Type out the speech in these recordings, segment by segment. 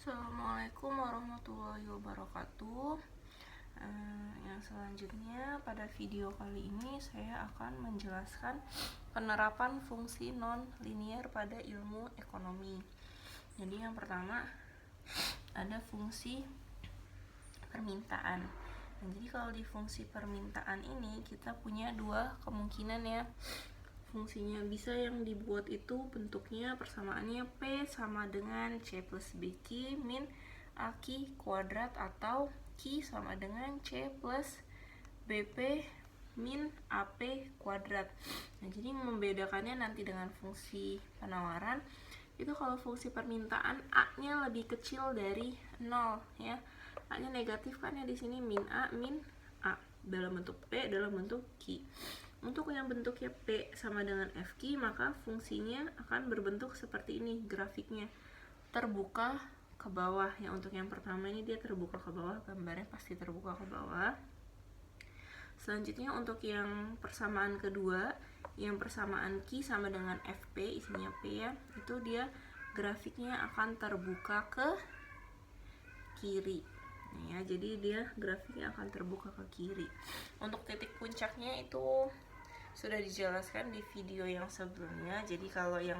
Assalamualaikum warahmatullahi wabarakatuh. Yang selanjutnya pada video kali ini saya akan menjelaskan penerapan fungsi non-linear pada ilmu ekonomi. Jadi yang pertama ada fungsi permintaan. Jadi kalau di fungsi permintaan ini kita punya dua kemungkinan ya. Fungsinya bisa yang dibuat itu bentuknya persamaannya P sama dengan C plus BQ min AK kuadrat atau Q sama dengan C plus BP min AP kuadrat. Nah, jadi membedakannya nanti dengan fungsi penawaran itu kalau fungsi permintaan A-nya lebih kecil dari 0 ya. A-nya negatif kan ya, di sini min A dalam bentuk P dalam bentuk Q. Untuk yang bentuknya P sama dengan FQ, maka fungsinya akan berbentuk seperti ini grafiknya, terbuka ke bawah ya. Untuk yang pertama ini dia terbuka ke bawah, gambarnya pasti terbuka ke bawah. Selanjutnya untuk yang persamaan kedua, yang persamaan Q sama dengan FP, isinya P ya, itu dia grafiknya akan terbuka ke kiri ya. Jadi dia grafiknya akan terbuka ke kiri. Untuk titik puncaknya itu sudah dijelaskan di video yang sebelumnya. Jadi kalau yang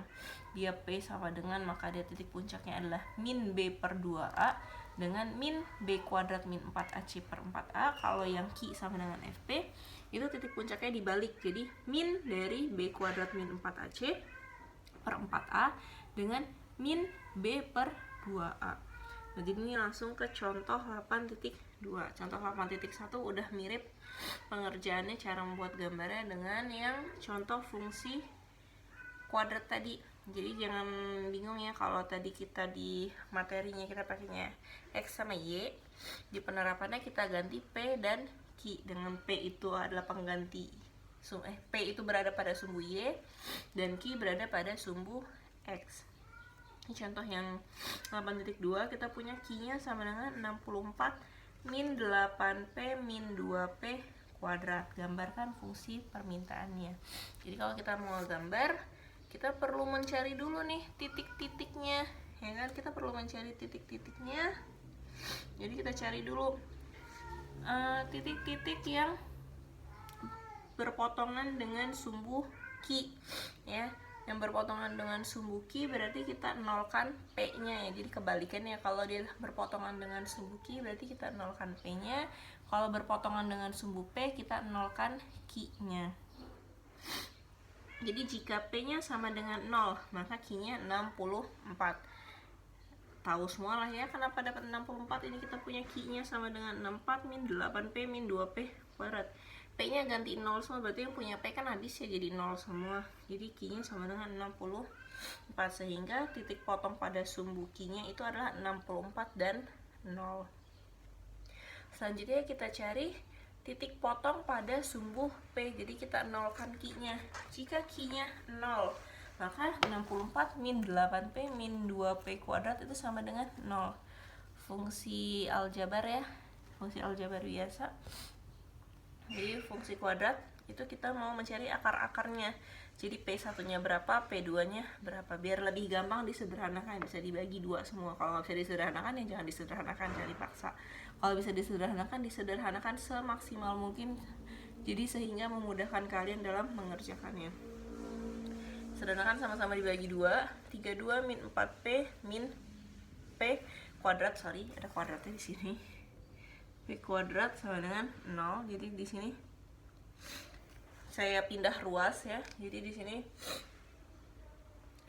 dia P sama dengan, maka dia titik puncaknya adalah min B per 2A dengan min B kuadrat min 4AC per 4A. Kalau yang Q sama dengan FP, itu titik puncaknya dibalik. Jadi min dari B kuadrat min 4AC per 4A dengan min B per 2A. Jadi ini langsung ke contoh 8.2. Contoh 8.1 udah mirip pengerjaannya, cara membuat gambarnya dengan yang contoh fungsi kuadrat tadi. Jadi jangan bingung ya kalau tadi kita di materinya kita pakainya X sama Y, di penerapannya kita ganti P dan Q dengan P itu adalah pengganti P itu berada pada sumbu Y dan Q berada pada sumbu X. Ini contoh yang 8.2, kita punya Q-nya sama dengan 64 min 8P min 2P kuadrat. Gambarkan fungsi permintaannya. Jadi kalau kita mau gambar, kita perlu mencari dulu nih titik-titiknya, ya kan? Kita perlu mencari titik-titiknya. Jadi kita cari dulu titik-titik yang berpotongan dengan sumbu Q ya. Yang berpotongan dengan sumbu Q berarti kita nolkan P-nya ya. Jadi kebalikannya, kalau dia berpotongan dengan sumbu Q berarti kita nolkan P-nya. Kalau berpotongan dengan sumbu P kita nolkan Q-nya. Jadi jika P-nya sama dengan 0, maka Q-nya 64. Tahu semua lah ya kenapa dapat 64. Ini kita punya Q-nya sama dengan 64 min 8P min 2P kuadrat. P-nya ganti 0 semua, berarti yang punya P kan habis ya, jadi 0 semua. Jadi Q-nya sama dengan 64, sehingga titik potong pada sumbu Q-nya itu adalah 64 dan 0. Selanjutnya kita cari titik potong pada sumbu P. Jadi kita nolkan Q-nya. Jika Q-nya 0, maka 64 min 8P min 2P kuadrat itu sama dengan 0. Fungsi aljabar ya, fungsi aljabar biasa. Jadi fungsi kuadrat itu kita mau mencari akar-akarnya. Jadi P1-nya berapa, P2-nya berapa. Biar lebih gampang disederhanakan, bisa dibagi 2 semua. Kalau nggak bisa disederhanakan ya jangan disederhanakan, jangan dipaksa. Kalau bisa disederhanakan semaksimal mungkin. Jadi sehingga memudahkan kalian dalam mengerjakannya. Sederhanakan sama-sama dibagi 2. 32 min 4P min P kuadrat, ada kuadratnya di sini. P kuadrat sama dengan 0. Jadi di sini saya pindah ruas ya. Jadi di sini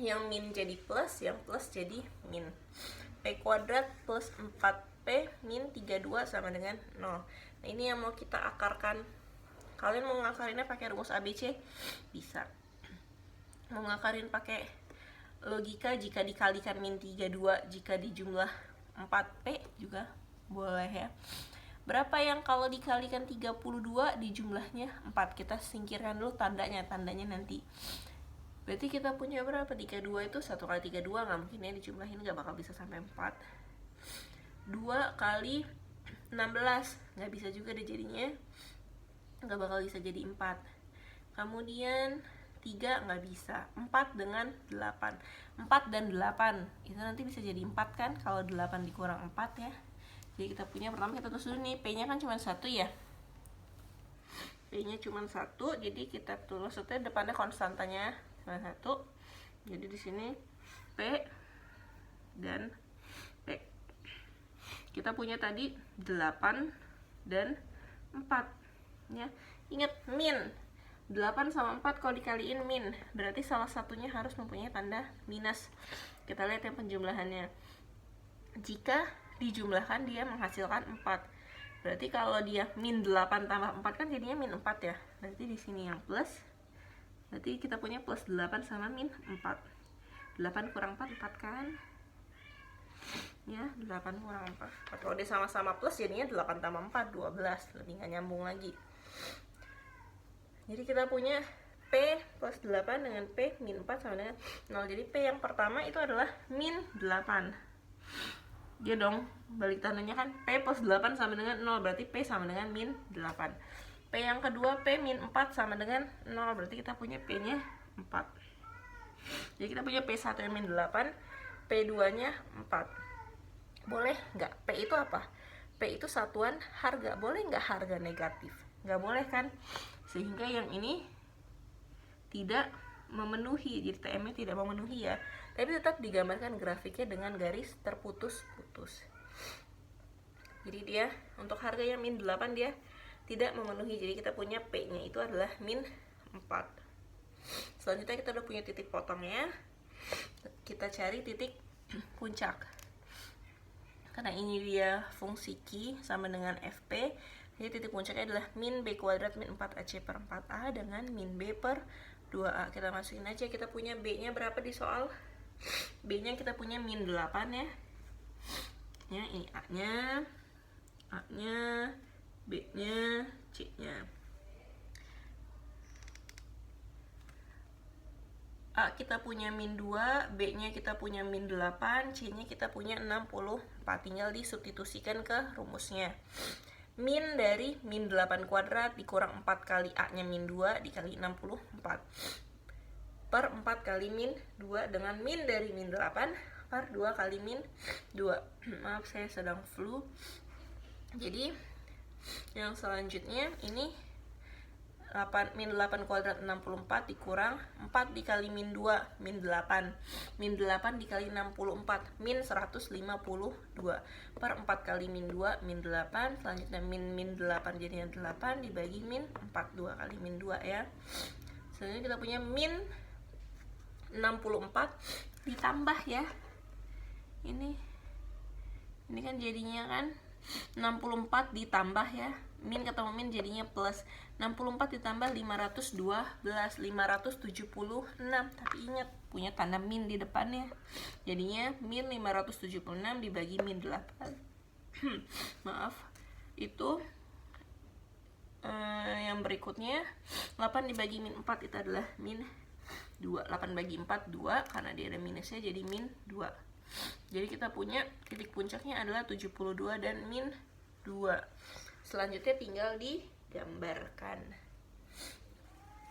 yang min jadi plus, yang plus jadi min. P kuadrat plus 4P min 32 sama dengan 0. Nah, ini yang mau kita akarkan. Kalian mau ngakarinnya pakai rumus ABC? Bisa. Mau ngakarin pakai logika jika dikalikan min 32 jika dijumlah 4P juga boleh ya. Berapa yang kalau dikalikan 32 di jumlahnya 4? Kita singkirkan dulu tandanya nanti. Berarti kita punya berapa? 32 itu 1 kali 32 nggak mungkin ya dijumlahin, nggak bakal bisa sampai 4. 2 kali 16 nggak bisa juga deh jadinya, nggak bakal bisa jadi 4. Kemudian 3 nggak bisa. 4 dengan 8. 4 dan 8 itu nanti bisa jadi 4 kan kalau 8 dikurang 4 ya. Jadi kita punya, pertama kita tulis dulu nih, P-nya kan cuma 1 ya. P-nya cuma 1, jadi kita tulis depannya konstantanya cuma 1. Jadi di sini P dan P. Kita punya tadi 8 dan 4 ya. Ingat min 8 sama 4 kalau dikaliin min, berarti salah satunya harus mempunyai tanda minus. Kita lihat yang penjumlahannya. Jika dijumlahkan dia menghasilkan 4. Berarti kalau dia min 8 tambah 4 kan jadinya min 4 ya. Berarti di sini yang plus. Berarti kita punya plus 8 sama min 4. 8 kurang 4, 4 kan? Ya, 8 kurang 4. Kalau dia sama-sama plus jadinya 8 tambah 4, 12. Lebih nggak nyambung lagi. Jadi kita punya P plus 8 dengan P min 4 sama dengan 0. Jadi P yang pertama itu adalah min 8. Dia dong, balik tandanya kan P plus 8 sama dengan 0, berarti P sama dengan min 8. P yang kedua P min 4 sama dengan 0, berarti kita punya P-nya 4. Jadi kita punya P1 yang min 8, P2-nya 4. Boleh nggak? P itu apa? P itu satuan harga. Boleh nggak harga negatif? Nggak boleh kan? Sehingga yang ini tidak memenuhi. Jadi TM-nya tidak memenuhi ya. Tapi tetap digambarkan grafiknya dengan garis terputus-putus. Jadi dia untuk harga yang min 8 dia tidak memenuhi. Jadi kita punya P-nya itu adalah min 4. Selanjutnya kita udah punya titik potongnya. Kita cari titik puncak. Karena ini dia fungsi Q sama dengan FP, jadi titik puncaknya adalah min B kuadrat min 4AC per 4A dengan min B per 2A. Kita masukin aja, kita punya B-nya berapa di soal? B-nya kita punya min 8 ya. Ya, ini A-nya, B-nya, C-nya. A kita punya min 2, B-nya kita punya min 8, C-nya kita punya 64. Tinggal disubstitusikan ke rumusnya. Min dari min 8 kuadrat dikurang 4 kali A-nya min 2 dikali 64. Per 4 kali min 2 dengan min dari min 8 per 2 kali min 2. Maaf, saya sedang flu. Jadi, yang selanjutnya ini min 8 kuadrat 64 dikurang 4 dikali min 2 min 8 dikali 64 min 152 per 4 kali min 2 min 8. Selanjutnya min 8 jadinya 8 dibagi min 4, 2 kali min 2 ya. Selanjutnya kita punya min 64 ditambah ya, ini kan jadinya kan 64 ditambah ya, min ketemu min jadinya plus 64 ditambah 512 576. Tapi ingat punya tanda min di depannya, jadinya min 576 dibagi min 8. Maaf, itu yang berikutnya 8 dibagi min 4 itu adalah min 2. 8 bagi 4 2, karena dia ada minusnya jadi min 2. Jadi kita punya titik puncaknya adalah 72 dan min 2. Selanjutnya tinggal digambarkan.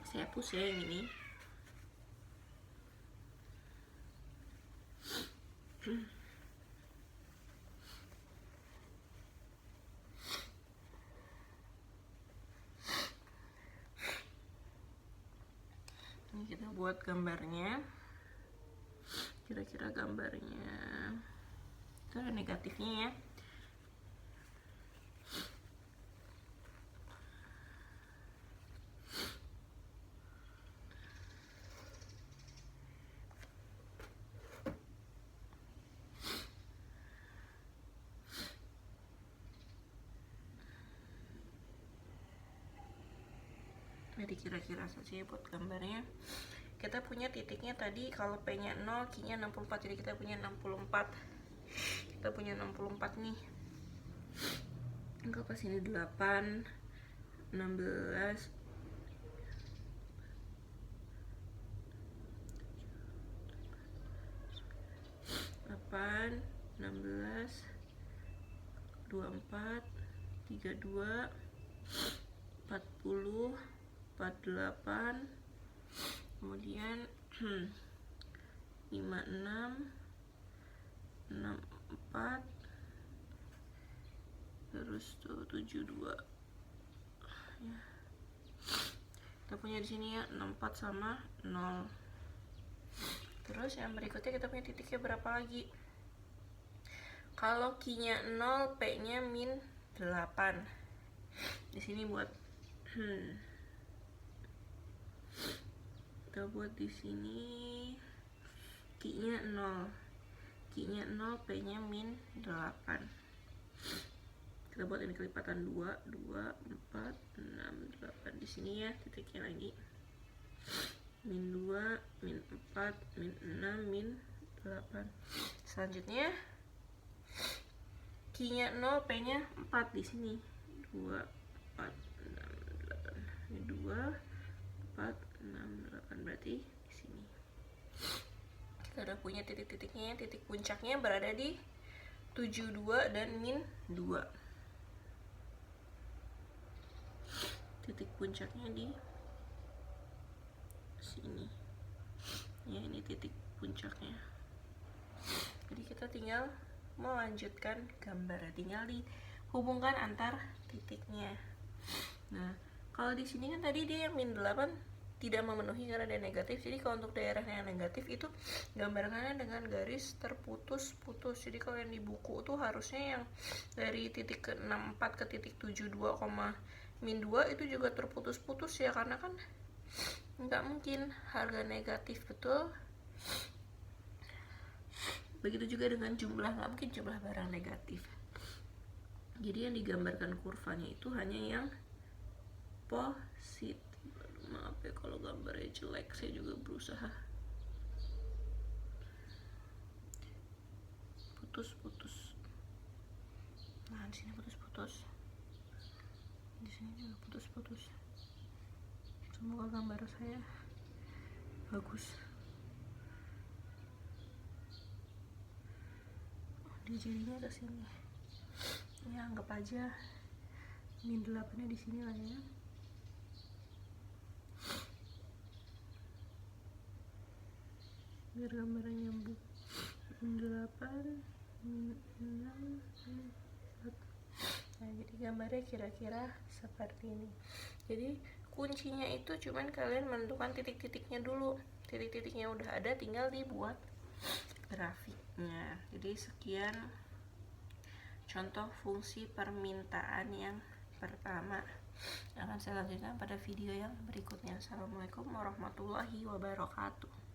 Saya hapus ya yang ini. Ini kita buat gambarnya. Kira-kira gambarnya itu ada negatifnya ya. Jadi kira-kira saja buat gambarnya. Kita punya titiknya tadi kalau P-nya 0, Q-nya 64, jadi kita punya 64. Kita punya 64 nih. Anggap pas ini 8, 16, 8, 16, 24, 32, 40, 48, kemudian 56, 64, terus tuh 72 ya. Kita punya di sini ya 64 sama 0. Terus yang berikutnya kita punya titiknya berapa lagi? Kalau Q-nya 0, P-nya min 8. Di sini buat kita buat di sini Q-nya 0. Q-nya 0, P-nya min 8. Kita buat ini kelipatan 2, 4, 6, 8 di sini ya, titiknya lagi. Min 2, min 4, min 6, min 8. Selanjutnya Q-nya 0, P-nya 4 di sini. 2, 4, 6, 8. Ini 2, 4, 6, 8 berarti di sini. Kita udah punya titik-titiknya. Titik puncaknya berada di 72 dan min 2. Titik puncaknya di sini. Ya, ini titik puncaknya. Jadi kita tinggal melanjutkan gambar, tinggal dihubungkan antar titiknya. Nah, kalau di sini kan tadi dia yang min 8 tidak memenuhi karena ada negatif. Jadi kalau untuk daerah yang negatif itu gambarkannya dengan garis terputus-putus. Jadi kalau yang di buku tuh harusnya yang dari titik ke 64 ke titik 72, min 2 itu juga terputus-putus ya, karena kan nggak mungkin harga negatif, betul. Begitu juga dengan jumlah, nggak mungkin jumlah barang negatif. Jadi yang digambarkan kurvanya itu hanya yang positif. Maaf ya kalau gambarnya jelek, saya juga berusaha. Putus-putus. Nah, di sini putus-putus. Di sini juga putus-putus. Semoga gambar saya bagus. Di jadinya ke sini. Ya, anggap aja min 8-nya di sini lah ya. Biar gambarnya nyambung. Min 8, min 6, min 4. Nah, jadi gambarnya kira-kira seperti ini. Jadi kuncinya itu cuman kalian menentukan titik-titiknya dulu. Titik-titiknya udah ada, tinggal dibuat grafiknya. Jadi sekian contoh fungsi permintaan yang pertama. Akan saya lanjutkan pada video yang berikutnya. Assalamualaikum warahmatullahi wabarakatuh.